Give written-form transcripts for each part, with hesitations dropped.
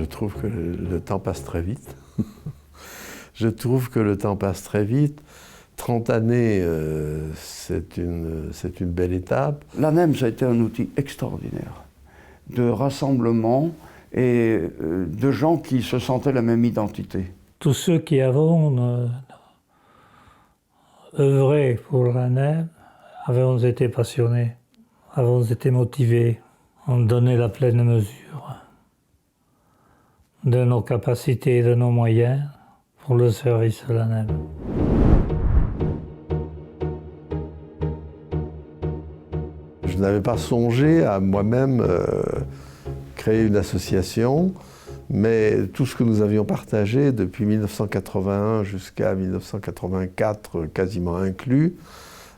Je trouve que le temps passe très vite. Je trouve que le temps passe très vite. 30 années, c'est une belle étape. L'ANEM, ça a été un outil extraordinaire de rassemblement et de gens qui se sentaient la même identité. Tous ceux qui avons œuvré pour l'ANEM avons été passionnés, avons été motivés, ont donné la pleine mesure de nos capacités et de nos moyens pour le service de l'ANEM. Je n'avais pas songé à moi-même créer une association, mais tout ce que nous avions partagé depuis 1981 jusqu'à 1984, quasiment inclus,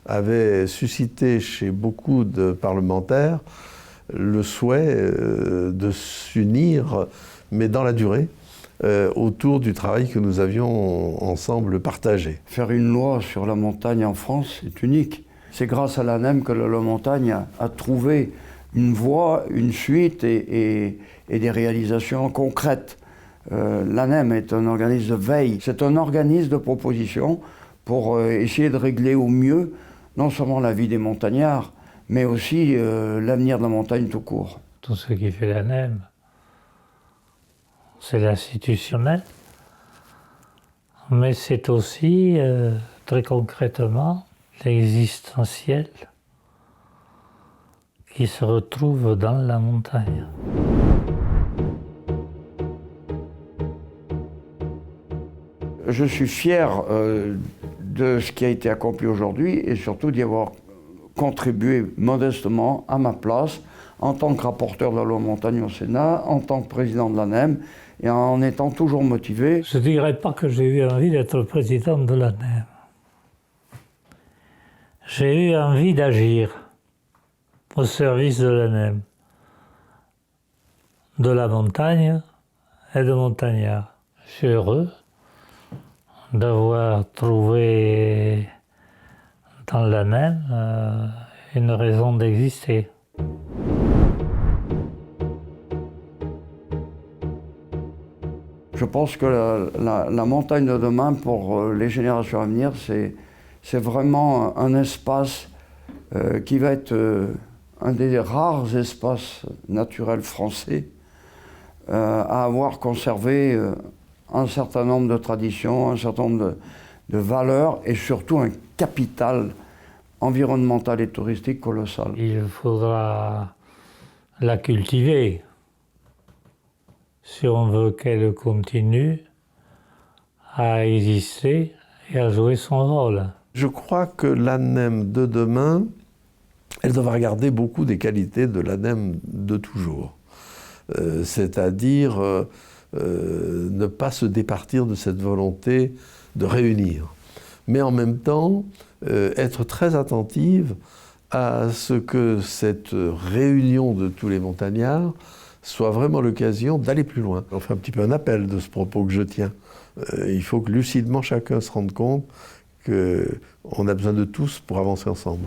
avait suscité chez beaucoup de parlementaires le souhait de s'unir, mais dans la durée, autour du travail que nous avions ensemble partagé. Faire une loi sur la montagne en France, c'est unique. C'est grâce à l'ANEM que la montagne a trouvé une voie, une suite et des réalisations concrètes. L'ANEM est un organisme de veille, c'est un organisme de proposition pour essayer de régler au mieux non seulement la vie des montagnards, mais aussi l'avenir de la montagne tout court. Tout ce qui fait l'ANEM, c'est l'institutionnel, mais c'est aussi, très concrètement, l'existentiel qui se retrouve dans la montagne. Je suis fier de ce qui a été accompli aujourd'hui et surtout d'y avoir contribué modestement à ma place en tant que rapporteur de la loi montagne au Sénat, en tant que président de l'ANEM et en étant toujours motivé. Je ne dirais pas que j'ai eu envie d'être président de l'ANEM. J'ai eu envie d'agir au service de l'ANEM, de la montagne et de montagnards. Je suis heureux d'avoir trouvé dans l'ANEM une raison d'exister. Je pense que la montagne de demain, pour les générations à venir, c'est vraiment un espace qui va être un des rares espaces naturels français à avoir conservé un certain nombre de traditions, un certain nombre de valeurs et surtout un capital environnemental et touristique colossal. Il faudra la cultiver si on veut qu'elle continue à exister et à jouer son rôle. Je crois que l'ANEM de demain, elle devra garder beaucoup des qualités de l'ANEM de toujours. C'est-à-dire ne pas se départir de cette volonté de réunir, mais en même temps être très attentive à ce que cette réunion de tous les montagnards soit vraiment l'occasion d'aller plus loin. On fait un petit peu un appel de ce propos que je tiens. Il faut que lucidement chacun se rende compte qu'on a besoin de tous pour avancer ensemble.